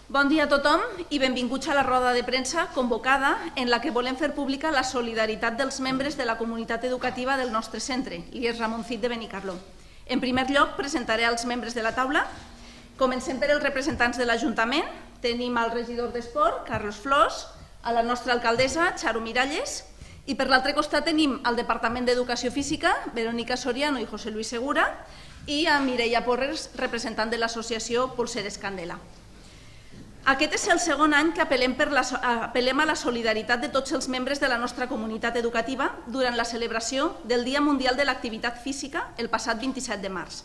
Bon dia a tothom i benvinguts a la roda de premsa convocada en la que volem fer pública la solidaritat dels membres de la comunitat educativa del nostre centre, l'IES Ramoncit de Benicarló. En primer lloc, presentaré els membres de la taula. Comencem per els representants de l'Ajuntament. Tenim el regidor d'Esport, Carlos Flors, a la nostra alcaldessa, Charo Miralles, i per l'altre costat tenim el Departament d'Educació Física, Verónica Soriano i José Luis Segura, i a Mireia Porres, representant de l'associació Polseres Candela. Aquest és el segon any que apel·lem a la solidaritat de tots els membres de la nostra comunitat educativa durant la celebració del Dia Mundial de l'Activitat Física el passat 27 de març.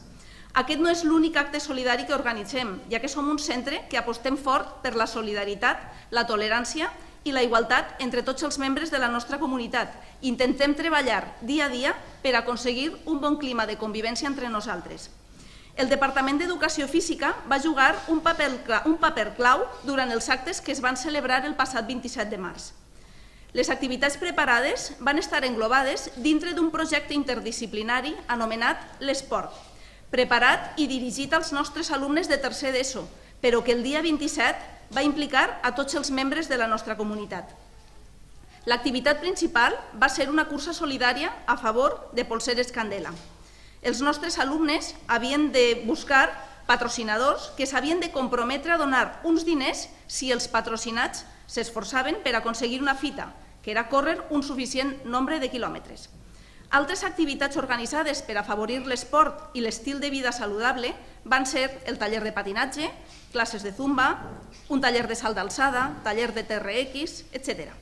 Aquest no és l'únic acte solidari que organitzem, ja que som un centre que apostem fort per la solidaritat, la tolerància i la igualtat entre tots els membres de la nostra comunitat. Intentem treballar dia a dia per aconseguir un bon clima de convivència entre nosaltres. El Departament d'Educació Física va jugar un paper clau durant els actes que es van celebrar el passat 27 de març. Les activitats preparades van estar englobades dintre d'un projecte interdisciplinari anomenat l'Esport, preparat i dirigit als nostres alumnes de tercer d'ESO, però que el dia 27 va implicar a tots els membres de la nostra comunitat. L'activitat principal va ser una cursa solidària a favor de Polseres Candela. Els nostres alumnes havien de buscar patrocinadors que s'havien de comprometre a donar uns diners si els patrocinats s'esforçaven per aconseguir una fita, que era córrer un suficient nombre de quilòmetres. Altres activitats organitzades per afavorir l'esport i l'estil de vida saludable van ser el taller de patinatge, classes de zumba, un taller de salt d'alçada, taller de TRX, etc.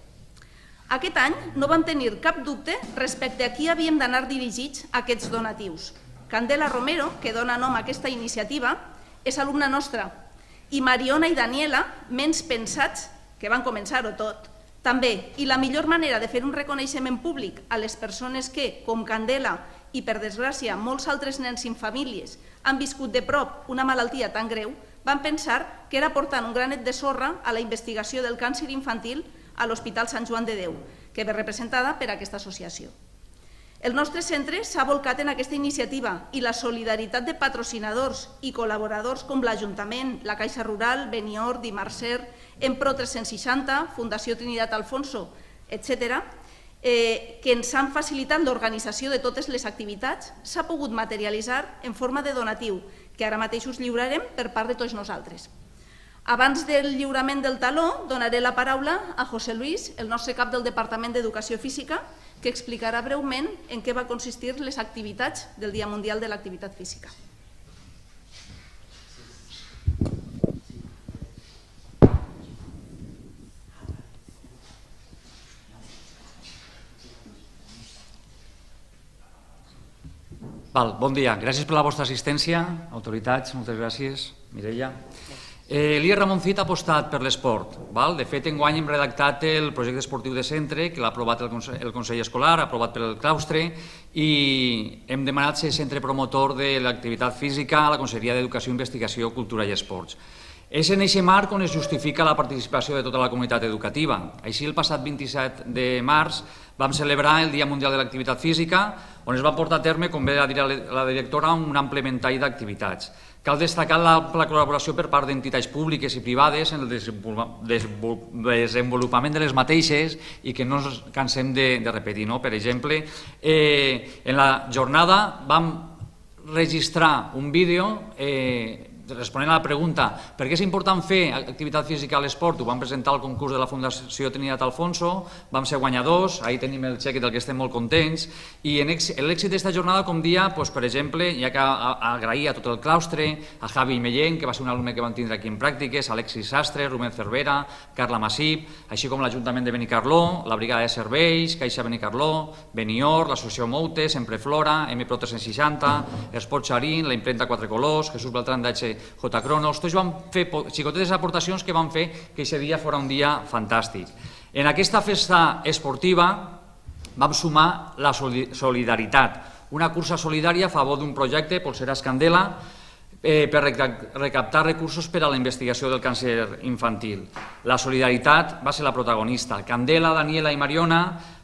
Aquest any no vam tenir cap dubte respecte a qui havíem d'anar dirigits aquests donatius. Candela Romero, que dona nom a aquesta iniciativa, és alumna nostra, i Mariona i Daniela, menys pensats, que van començar-ho tot, també. I la millor manera de fer un reconeixement públic a les persones que, com Candela i per desgràcia molts altres nens i famílies, han viscut de prop una malaltia tan greu, van pensar que era portant un granet de sorra a la investigació del càncer infantil a l'Hospital Sant Joan de Déu, que ve representada per aquesta associació. El nostre centre s'ha volcat en aquesta iniciativa i la solidaritat de patrocinadors i col·laboradors com l'Ajuntament, la Caixa Rural, Benior, Dimarser, Empro 360, Fundació Trinitat Alfonso, etc., que ens han facilitat l'organització de totes les activitats, s'ha pogut materialitzar en forma de donatiu, que ara mateix us lliurarem per part de tots nosaltres. Abans del lliurament del taló, donaré la paraula a José Luis, el nostre cap del Departament d'Educació Física, que explicarà breument en què va consistir les activitats del Dia Mundial de l'Activitat Física. Bon dia, gràcies per la vostra assistència, autoritats, moltes gràcies, Mireia. L'IES Ramoncit ha apostat per l'esport. De fet, enguany hem redactat el projecte esportiu de centre, que l'ha aprovat el Consell Escolar, aprovat per el claustre, i hem demanat ser centre promotor de l'activitat física a la Conselleria d'Educació, Investigació, Cultura i Esports. És en aquest marc on es justifica la participació de tota la comunitat educativa. Així, el passat 27 de març vam celebrar el Dia Mundial de l'Activitat Física, on es va portar a terme, com bé ha dit la directora, un ample ventall d'activitats. Cal destacar la col·laboració per part d'entitats públiques i privades en el desenvolupament de les mateixes i que no ens cansem de repetir. Per exemple, en la jornada vam registrar un vídeo responent a la pregunta per què és important fer activitat física a l'esport. Ho vam presentar al concurs de la Fundació Trinitat Alfonso, vam ser guanyadors, ahir tenim el xec del que estem molt contents, i l'èxit d'esta jornada, com dia, per exemple, hi ha que agrair a tot el claustre, a Javi Mellén, que va ser un alumne que vam tindre aquí en pràctiques, Alexis Sastre, Rubén Cervera, Carla Massip, així com l'Ajuntament de Benicarló, la Brigada de Serveis, Caixa Benicarló, Benior, l'Associació Moute, Sempre Flora, Empro 360, Esport Xarín, la impremta Quatre Colors, Jesús Beltrán d'H. J. Cronos, tots van fer xicotetes aportacions que van fer que aquest dia fos un dia fantàstic. En aquesta festa esportiva vam sumar la solidaritat, una cursa solidària a favor d'un projecte, Polseres Candela, per recaptar recursos per a la investigació del càncer infantil. La solidaritat va ser la protagonista. Candela, Daniela i Mariona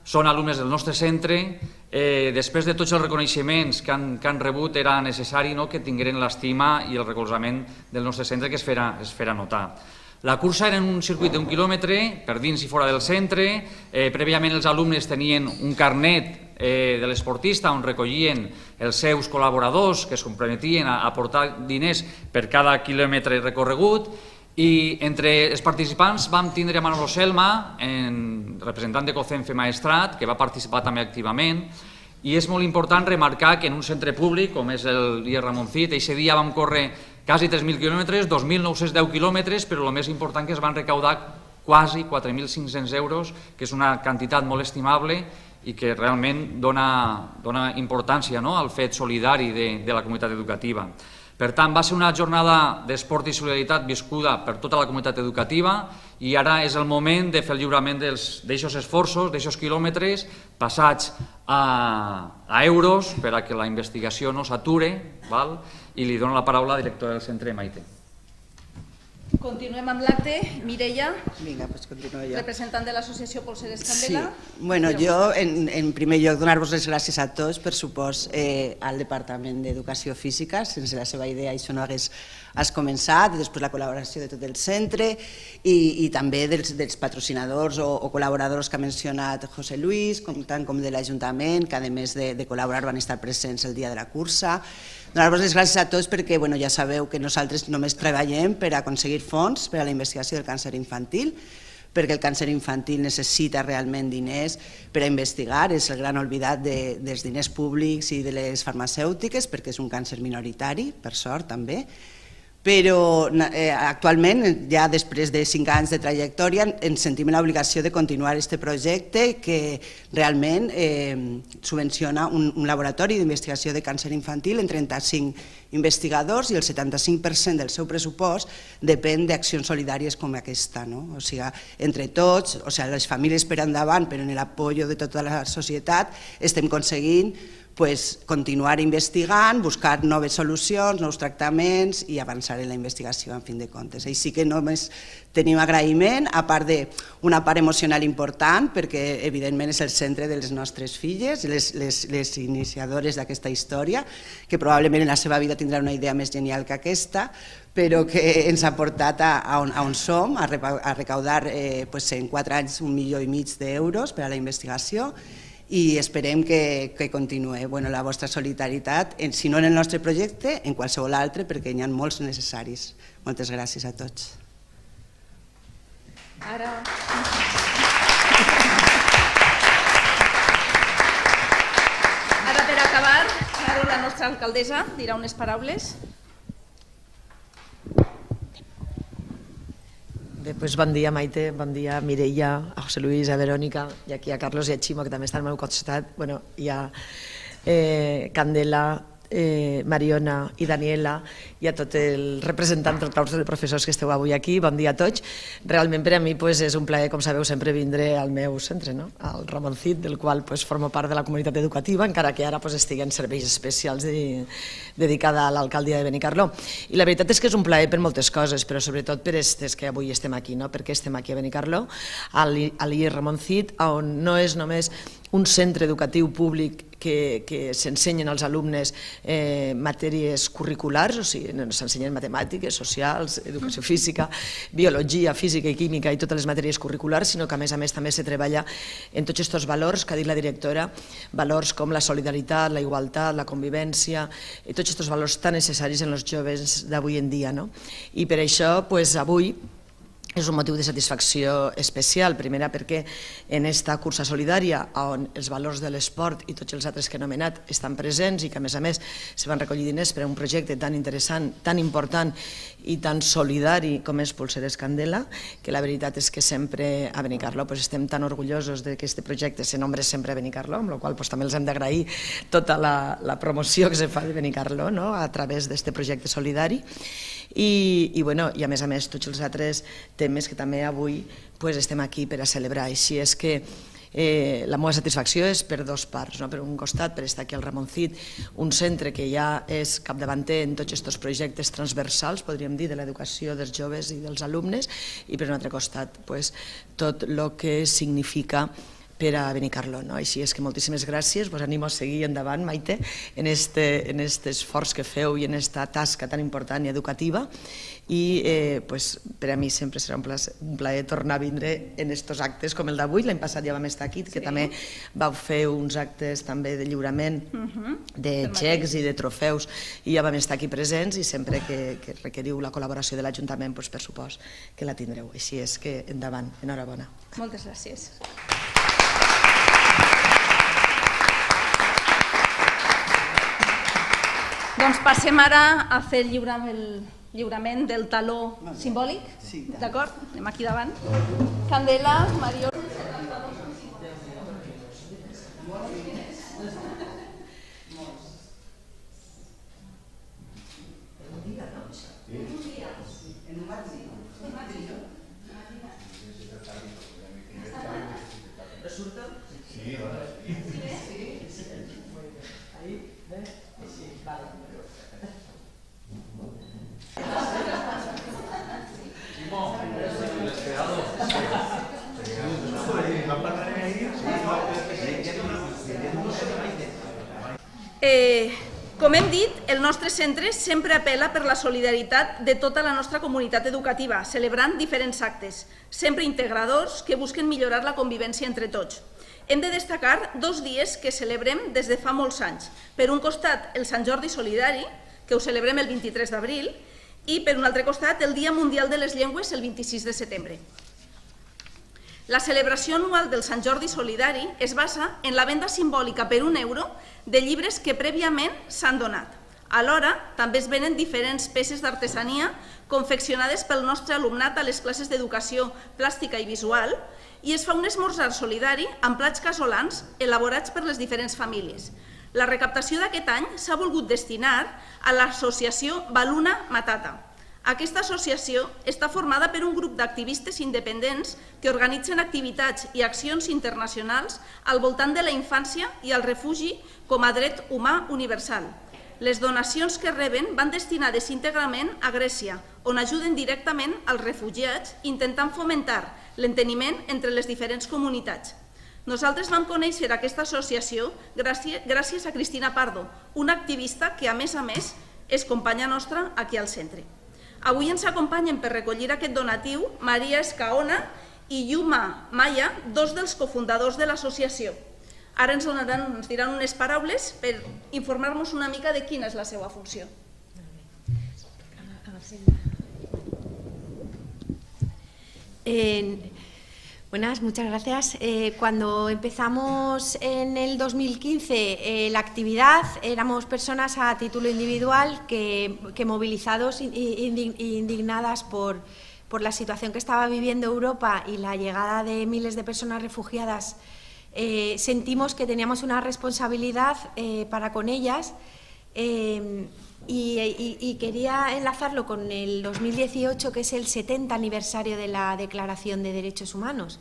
són alumnes del nostre centre. Després de tots els reconeixements que han rebut, era necessari que tingueren l'estima i el recolzament del nostre centre, que es farà notar. La cursa era en un circuit d'1 quilòmetre, per dins i fora del centre. Prèviament els alumnes tenien un carnet de l'esportista on recollien els seus col·laboradors que es comprometien a aportar diners per cada quilòmetre recorregut, i entre els participants vam tindre a Manolo Selma, representant de COCENFE Maestrat, que va participar també activament, i és molt important remarcar que en un centre públic com és el IES Ramon Cid, aquest dia vam córrer quasi 3.000 quilòmetres, 2.910 quilòmetres, però el més important que es van recaudar quasi 4.500 euros, que és una quantitat molt estimable i que realment dona importància al fet solidari de la comunitat educativa. Per tant, va ser una jornada d'esport i solidaritat viscuda per tota la comunitat educativa i ara és el moment de fer el lliurament d'aixòs esforços, d'aixòs quilòmetres passats a euros per a que la investigació no s'ature, i li dono la paraula a la directora del centre, Maite. Continuem amb l'acte. Mireia, Vinga, doncs continuo jo. representant de l'associació Polseres Sí, Candela. bueno, jo en primer lloc donar-vos les gràcies a tots, per supost al Departament d'Educació Física, sense la seva idea això no hagués començat, i després la col·laboració de tot el centre i també dels patrocinadors o col·laboradors que ha mencionat José Luis, tant com de l'Ajuntament, que a més de col·laborar van estar presents el dia de la cursa. Donar-vos les gràcies a tots perquè ja sabeu que nosaltres només treballem per aconseguir fons per a la investigació del càncer infantil, perquè el càncer infantil necessita realment diners per a investigar, és el gran oblidat dels diners públics i de les farmacèutiques, perquè és un càncer minoritari, per sort també, però actualment, ja després de 5 anys de trajectòria, ens sentim en l'obligació de continuar aquest projecte que realment subvenciona un laboratori d'investigació de càncer infantil en 35 investigadors i el 75% del seu pressupost depèn d'accions solidàries com aquesta. O sigui, entre tots, les famílies per endavant, però en l'apoyo de tota la societat, estem aconseguint continuar investigant, buscar noves solucions, nous tractaments i avançar en la investigació, en fin de comptes. Així que només tenim agraïment, a part d'una part emocional important, perquè evidentment és el centre de les nostres filles, les iniciadores d'aquesta història, que probablement en la seva vida tindran una idea més genial que aquesta, però que ens ha portat a on som, a recaudar en 4 anys 1,5 milió d'euros per a la investigació, i esperem que continuï la vostra solidaritat, si no en el nostre projecte, en qualsevol altre, perquè n'hi ha molts necessaris. Moltes gràcies a tots. Ara per acabar, la nostra alcaldessa dirà unes paraules. Bon dia, Maite, bon dia, Mireia, a José Luis, a Verònica, i aquí a Carlos i a Ximo, que també estan al meu costat, i a Candela, Mariona i Daniela, i a tot el representant del claustre de professors que esteu avui aquí. Bon dia a tots. Realment per a mi és un plaer, com sabeu, sempre vindre al meu centre, al Ramon Cid, del qual formo part de la comunitat educativa, encara que ara estigui en serveis especials dedicada a l'alcaldia de Benicarló. I la veritat és que és un plaer per moltes coses, però sobretot per aquestes que avui estem aquí, perquè estem aquí a Benicarló, a l'IES Ramon Cid, on no és només un centre educatiu públic que s'ensenyen als alumnes matèries curriculars, o sigui, s'ensenyen matemàtiques, socials, educació física, biologia, física i química i totes les matèries curriculars, sinó que a més també se treballa en tots aquests valors que ha dit la directora, valors com la solidaritat, la igualtat, la convivència, tots aquests valors tan necessaris en els joves d'avui en dia. I per això, avui, és un motiu de satisfacció especial, primera perquè en aquesta cursa solidària on els valors de l'esport i tots els altres que he anomenat estan presents i que a més se van recollir diners per a un projecte tan interessant, tan important i tan solidari com és Polseres Candela, que la veritat és que sempre a Benicarló estem tan orgullosos que aquest projecte se nombra sempre a Benicarló, amb la qual cosa també els hem d'agrair tota la promoció que se fa de Benicarló a través d'aquest projecte solidari. I a més tots els altres temes que també avui estem aquí per a celebrar. Així és que la meva satisfacció és per dues parts. Per un costat, per estar aquí al Ramon Cid, un centre que ja és capdavanter en tots aquests projectes transversals, podríem dir, de l'educació dels joves i dels alumnes, i per un altre costat, tot el que significa per a Benicarló. Així és que moltíssimes gràcies, vos animo a seguir endavant, Maite, en este esforç que feu i en esta tasca tan important i educativa, i per a mi sempre serà un plaer tornar a vindre en estos actes com el d'avui. L'any passat ja vam estar aquí, que també vau fer uns actes també de lliurament de xecs i de trofeus, i ja vam estar aquí presents, i sempre que requeriu la col·laboració de l'Ajuntament, per supost que la tindreu. Així és que endavant, enhorabona. Moltes gràcies. Doncs passem ara a fer el lliurament del taló simbòlic. D'acord? Anem aquí davant. Candela, Mariona... Com hem dit, el nostre centre sempre apel·la per la solidaritat de tota la nostra comunitat educativa, celebrant diferents actes, sempre integradors que busquen millorar la convivència entre tots. Hem de destacar 2 dies que celebrem des de fa molts anys. Per un costat, el Sant Jordi Solidari, que ho celebrem el 23 d'abril, i per un altre costat, el Dia Mundial de les Llengües el 26 de setembre. La celebració anual del Sant Jordi Solidari es basa en la venda simbòlica per €1 de llibres que prèviament s'han donat. Alhora, també es venen diferents peces d'artesania confeccionades pel nostre alumnat a les classes d'educació plàstica i visual, i es fa un esmorzar solidari amb plats casolans elaborats per les diferents famílies. La recaptació d'aquest any s'ha volgut destinar a l'associació Baluna Matata. Aquesta associació està formada per un grup d'activistes independents que organitzen activitats i accions internacionals al voltant de la infància i el refugi com a dret humà universal. Les donacions que reben van destinades íntegrament a Grècia, on ajuden directament als refugiats intentant fomentar l'enteniment entre les diferents comunitats. Nosaltres vam conèixer aquesta associació gràcies a Cristina Pardo, una activista que, a més, és companya nostra aquí al centre. Avui ens acompanyen per recollir aquest donatiu Maria Escaona i Yuma Maya, 2 dels cofundadors de l'associació. Ara ens diran unes paraules per informar-nos una mica de quina és la seva funció. Buenas, muchas gracias. Cuando empezamos en el 2015 la actividad, éramos personas a título individual que movilizados e indignadas por la situación que estaba viviendo Europa y la llegada de miles de personas refugiadas, sentimos que teníamos una responsabilidad para con ellas. Y quería enlazarlo con el 2018, que es el 70 aniversario de la Declaración de Derechos Humanos.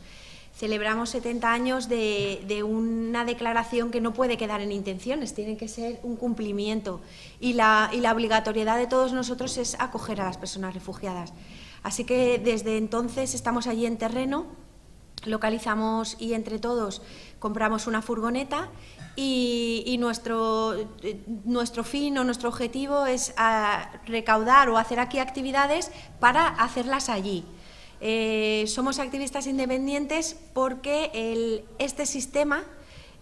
Celebramos 70 años de una declaración que no puede quedar en intenciones, tiene que ser un cumplimiento. Y la obligatoriedad de todos nosotros es acoger a las personas refugiadas. Así que desde entonces estamos allí en terreno, localizamos y entre todos compramos una furgoneta y nuestro fin o nuestro objetivo es recaudar o hacer aquí actividades para hacerlas allí. Somos activistas independientes porque este sistema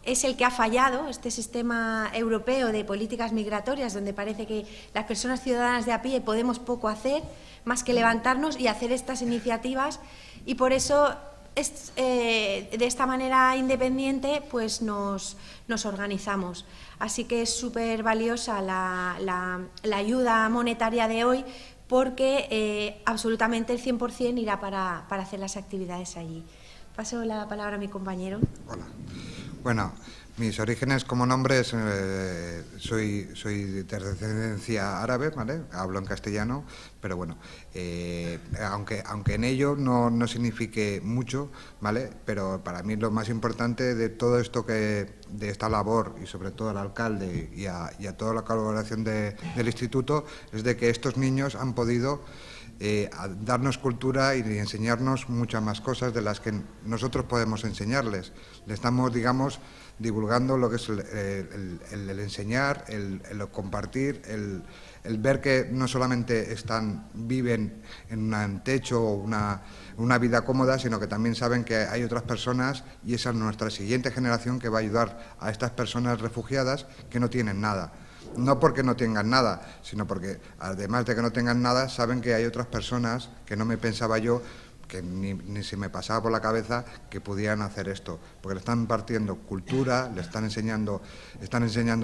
es el que ha fallado, este sistema europeo de políticas migratorias, donde parece que las personas ciudadanas de a pie podemos poco hacer, más que levantarnos y hacer estas iniciativas, y por eso de esta manera independiente pues nos organizamos. Así que es súper valiosa la ayuda monetaria de hoy, porque absolutamente el 100% irá para hacer las actividades allí. Paso la palabra a mi compañero. Hola. Bueno, mis orígenes como nombre soy de descendencia árabe, ¿vale? Hablo en castellano, pero bueno, aunque en ello no signifique mucho, ¿vale? Pero para mí lo más importante de todo esto que de esta labor y sobre todo al alcalde y a toda la colaboración del instituto es de que estos niños han podido darnos cultura y enseñarnos muchas más cosas de las que nosotros podemos enseñarles. Le estamos, digamos, divulgando lo que es el enseñar, el compartir, el ver que no solamente viven en un techo o una vida cómoda, sino que también saben que hay otras personas, y esa es nuestra siguiente generación que va a ayudar a estas personas refugiadas que no tienen nada. No porque no tengan nada, sino porque además de que no tengan nada, saben que hay otras personas que no me pensaba yo, que ni se me pasaba por la cabeza que pudieran hacer esto, porque le están impartiendo cultura, le están enseñando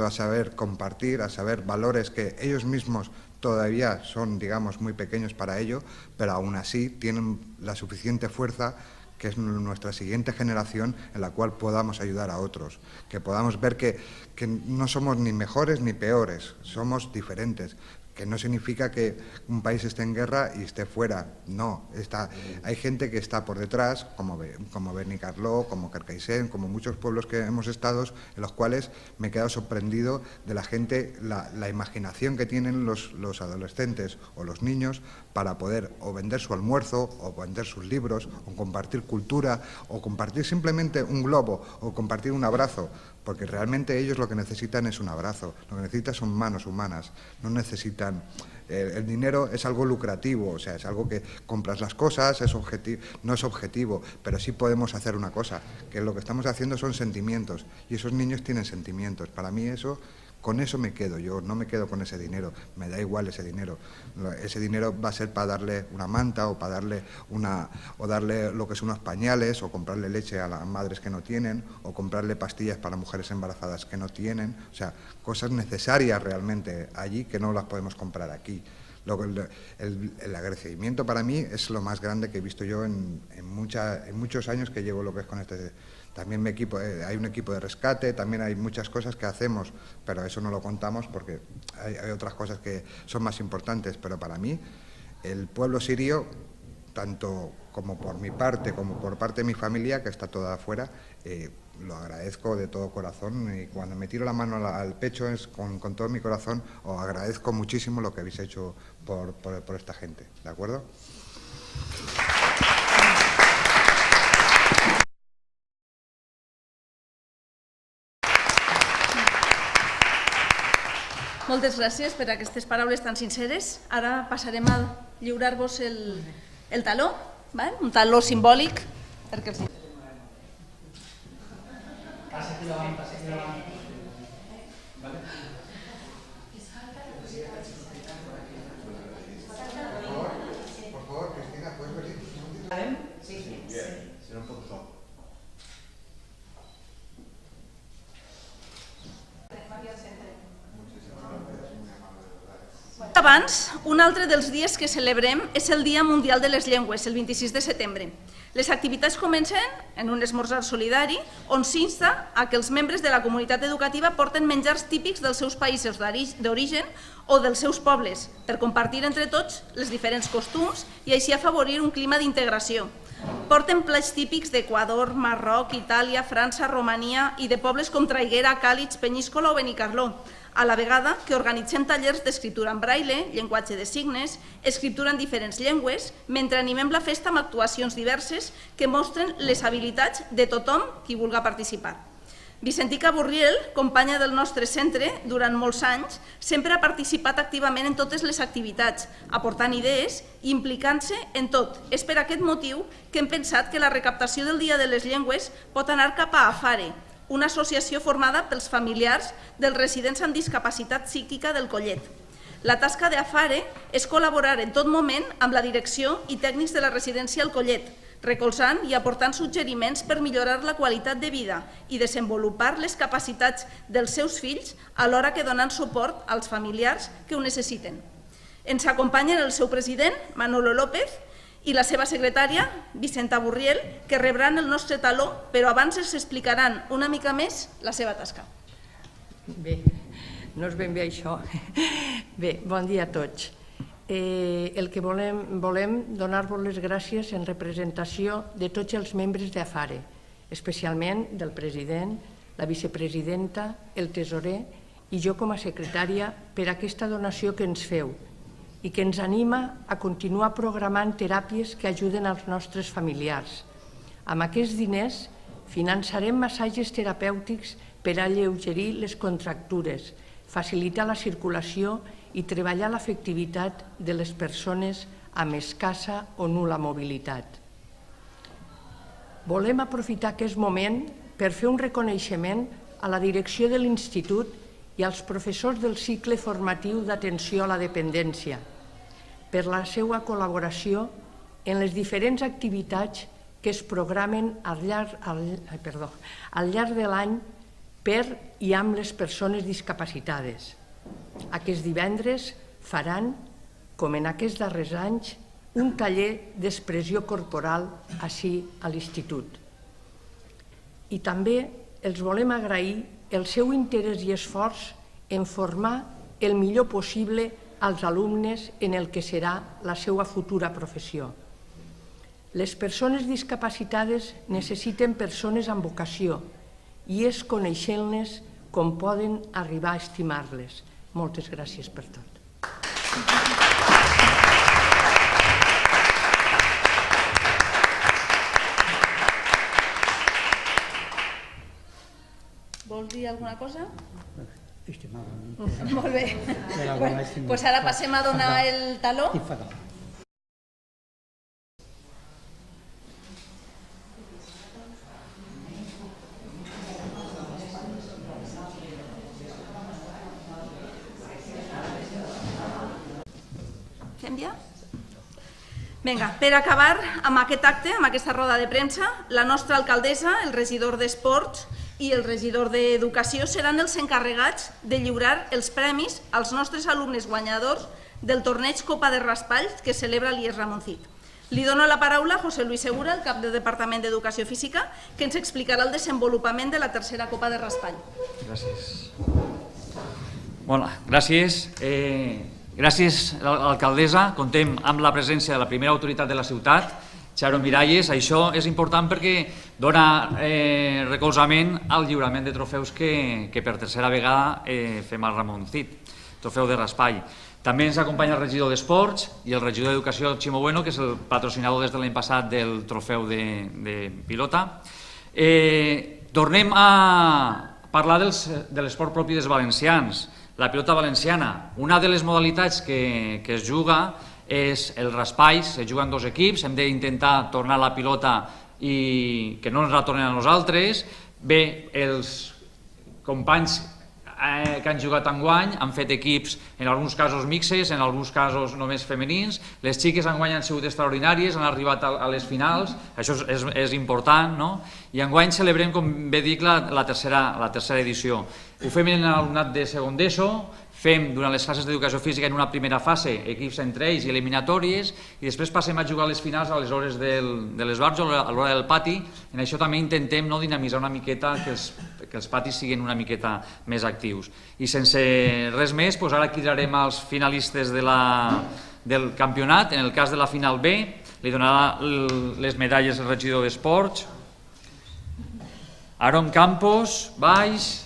a saber compartir, a saber valores que ellos mismos todavía son, digamos, muy pequeños para ello, pero aún así tienen la suficiente fuerza, que es nuestra siguiente generación, en la cual podamos ayudar a otros, que podamos ver que no somos ni mejores ni peores, somos diferentes, que no significa que un país esté en guerra y esté fuera, no, hay gente que está por detrás, como Benicarló, como Carcaixent, como muchos pueblos que hemos estado, en los cuales me he quedado sorprendido de la gente, la imaginación que tienen los adolescentes o los niños para poder o vender su almuerzo, o vender sus libros, o compartir cultura, o compartir simplemente un globo, o compartir un abrazo, porque realmente ellos lo que necesitan es un abrazo, lo que necesitan son manos humanas, no necesitan... El dinero es algo lucrativo, o sea, es algo que compras las cosas, no es objetivo, pero sí podemos hacer una cosa, que lo que estamos haciendo son sentimientos, y esos niños tienen sentimientos. Para mí con eso me quedo, yo no me quedo con ese dinero, me da igual ese dinero va a ser para darle una manta o para darle lo que son unos pañales, o comprarle leche a las madres que no tienen, o comprarle pastillas para mujeres embarazadas que no tienen, o sea, cosas necesarias realmente allí que no las podemos comprar aquí. El agradecimiento para mí es lo más grande que he visto yo en muchos años que llevo lo que es con este... También hay un equipo de rescate, también hay muchas cosas que hacemos, pero eso no lo contamos porque hay otras cosas que son más importantes. Pero para mí, el pueblo sirio, tanto como por mi parte, como por parte de mi familia, que está toda afuera, lo agradezco de todo corazón, y cuando me tiro la mano al pecho es con todo mi corazón. Os agradezco muchísimo lo que habéis hecho por esta gente, ¿de acuerdo? Moltes gràcies per aquestes paraules tan sinceres. Ara passarem a lliurar-vos el taló, un taló simbòlic perquè els... Por favor, Cristina, ¿puedes venir un segundito? Sí. Si no, un poco solo. Abans, un altre dels dies que celebrem és el Dia Mundial de les Llengües, el 26 de setembre. Les activitats comencen en un esmorzar solidari on s'insta a que els membres de la comunitat educativa porten menjars típics dels seus països d'origen o dels seus pobles per compartir entre tots els diferents costums i així afavorir un clima d'integració. Porten plats típics d'Equador, Marroc, Itàlia, França, Romania i de pobles com Traiguera, Càlig, Penyíscola o Benicarló, a la vegada que organitzem tallers d'escriptura en braille, llenguatge de signes, escriptura en diferents llengües, mentre animem la festa amb actuacions diverses que mostren les habilitats de tothom qui vulga participar. Vicentica Burriel, companya del nostre centre durant molts anys, sempre ha participat activament en totes les activitats, aportant idees i implicant-se en tot. És per aquest motiu que hem pensat que la recaptació del Dia de les Llengües pot anar cap a AFARE, una associació formada pels familiars dels residents amb discapacitat psíquica del Collet. La tasca d'AFARE és col·laborar en tot moment amb la direcció i tècnics de la residència al Collet, recolzant i aportant suggeriments per millorar la qualitat de vida i desenvolupar les capacitats dels seus fills alhora que donen suport als familiars que ho necessiten. Ens acompanyen el seu president, Manolo López, i la seva secretària, Vicenta Burriel, que rebran el nostre taló, però abans els explicaran una mica més la seva tasca. Bé, no és ben bé això. Bé, bon dia a tots. El que volem donar-vos les gràcies en representació de tots els membres d'AFARE, especialment del president la vicepresidenta, el tesorer i jo com a secretària per aquesta donació que ens feu i que ens anima a continuar programant teràpies que ajuden als nostres familiars. Amb aquests diners finançarem massatges terapèutics per alleugerir les contractures, facilitar la circulació i treballar l'efectivitat de les persones amb escassa o nul·la mobilitat. Volem aprofitar aquest moment per fer un reconeixement a la direcció de l'Institut i als professors del cicle formatiu d'atenció a la dependència per la seva col·laboració en les diferents activitats que es programen al llarg de l'any per i amb les persones discapacitades. Aquest divendres faran, com en aquests darrers anys, un taller d'expressió corporal ací a l'Institut. I també els volem agrair el seu interès i esforç en formar el millor possible als alumnes en el que serà la seva futura professió. Les persones discapacitades necessiten persones amb vocació i és coneixent-les com poden arribar a estimar-les. Moltes gràcies per tot. Vols dir alguna cosa? Molt bé. Doncs ara passem a donar el taló. Fem ja? Vinga, per acabar amb aquest acte, amb aquesta roda de premsa, la nostra alcaldessa, el regidor d'Esports i el regidor d'Educació seran els encarregats de lliurar els premis als nostres alumnes guanyadors del torneig Copa de Raspalls que celebra l'IES Ramoncit. Li dono la paraula a José Luis Segura, el cap del Departament d'Educació Física, que ens explicarà el desenvolupament de la tercera Copa de Raspall. Gràcies. Bueno, gràcies. Gràcies a l'alcaldessa. Contem amb la presència de la primera autoritat de la ciutat, Charo Miralles. Això és important perquè dona recolzament al lliurament de trofeus que per tercera vegada fem al Ramoncit, trofeu de raspall. També ens acompanya el regidor d'Esports i el regidor d'Educació, Ximo Bueno, que és el patrocinador des de l'any passat del trofeu de pilota. Tornem a parlar de l'esport propi dels valencians, la pilota valenciana. Una de les modalitats que es juga és el raspall, se juguen dos equips, hem d'intentar tornar la pilota i que no ens la tornen a nosaltres. Bé, els companys que han jugat enguany han fet equips, en alguns casos mixes, en alguns casos només femenins. Les xiques enguany han sigut extraordinàries, han arribat a les finals, això és important, no? I enguany celebrem, com bé dic, la tercera edició. Ho fem en l'alumnat de segon d'ESO, fem durant les classes d'educació física en una primera fase equips entre ells i eliminatòries i després passem a jugar a les finals a les hores de l'esbarjo, a l'hora del pati. En això també intentem dinamitzar una miqueta que els patis siguin una miqueta més actius. I sense res més, ara cridarem als finalistes del campionat. En el cas de la final B, li donarà les medalles al regidor d'Esports. Aaron Campos, baix.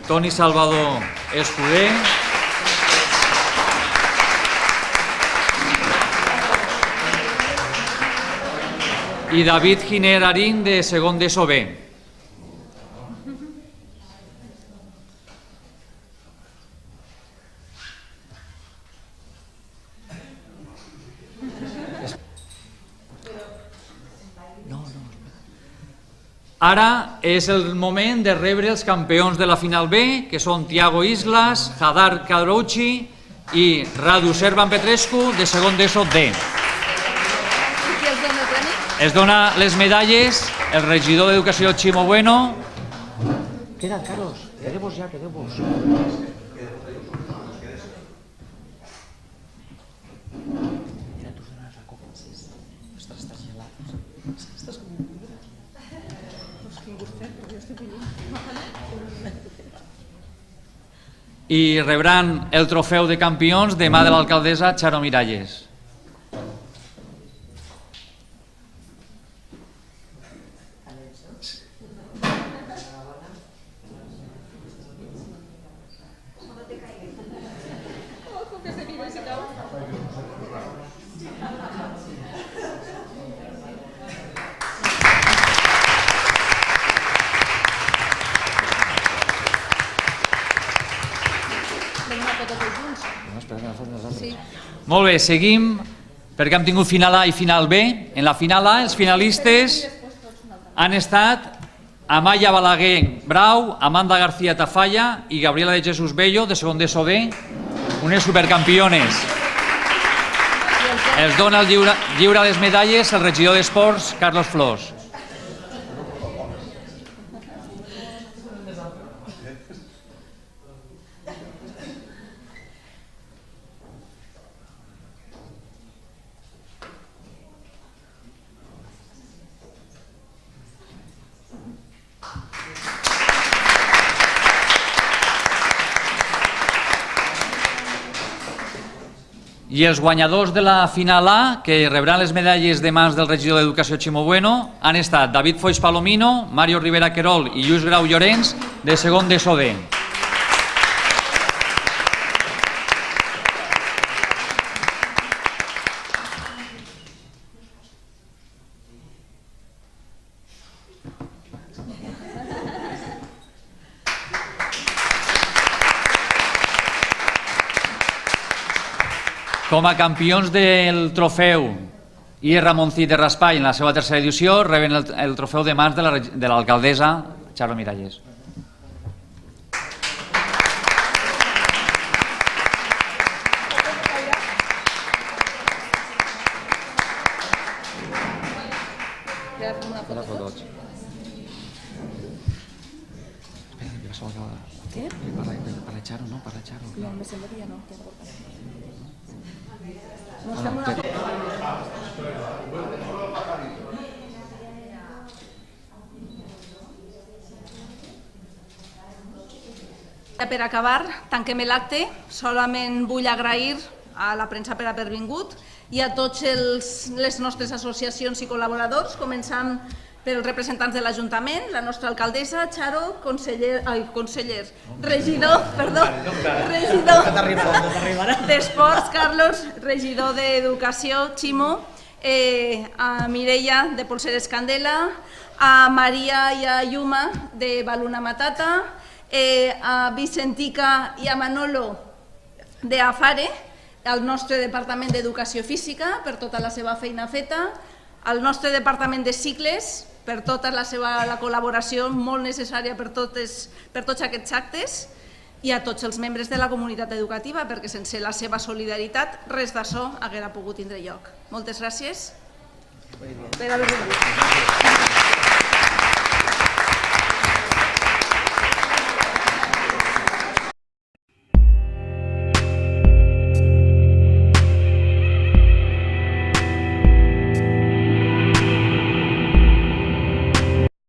Toni Salvador, escuder. I David Giner Arín, de segon d'ESO B. Ara és el moment de rebre els campions de la final B, que són Tiago Islas, Hadar Kadrouchi i Radu Servan Petrescu, de segon d'ESO D. Qui els dona el premi? Es dona les medalles el regidor d'Educació, Ximo Bueno. Queda, Carlos, quedemos ya, quedemos. I rebran el trofeu de campions de mà de l'alcaldessa Charo Miralles. Molt bé, seguim, perquè hem tingut final A i final B. En la final A, els finalistes han estat Amaya Balaguer Brau, Amanda García Tafalla i Gabriela de Jesús Bello, de segon d'ESO B, unes supercampiones. Els dona el lliure les medalles el regidor d'Esports, Carlos Flors. I els guanyadors de la final A, que rebran les medalles de mans del regidor d'Educació Ximo Bueno, han estat David Foix Palomino, Mario Rivera Querol i Lluís Grau Llorenç, de segon d'ESO D. Com a campions del trofeu IES Ramoncit de Raspall en la seva tercera edició reben el trofeu de mans de l'alcaldessa Charo Miralles. Què? Per la Charo, no? Per la Charo. No, me sembla que ja no. Per acabar, tanquem l'acte. Solament vull agrair a la premsa per haver vingut i a tots les nostres associacions i col·laboradors, començant pels representants de l'Ajuntament, la nostra alcaldessa, Charo, regidor d'Esports, Carlos, regidor d'Educació, Ximo, a Mireia, de Polseres Candela, a Maria i a Yuma, de Baluna Matata, a Vicentica i a Manolo, d'Afare, al nostre Departament d'Educació Física, per tota la seva feina feta, al nostre Departament de Cicles, per tota la col·laboració molt necessària per tots aquests actes, i a tots els membres de la comunitat educativa, perquè sense la seva solidaritat res d'això haguera pogut tindre lloc. Moltes gràcies per haver vingut.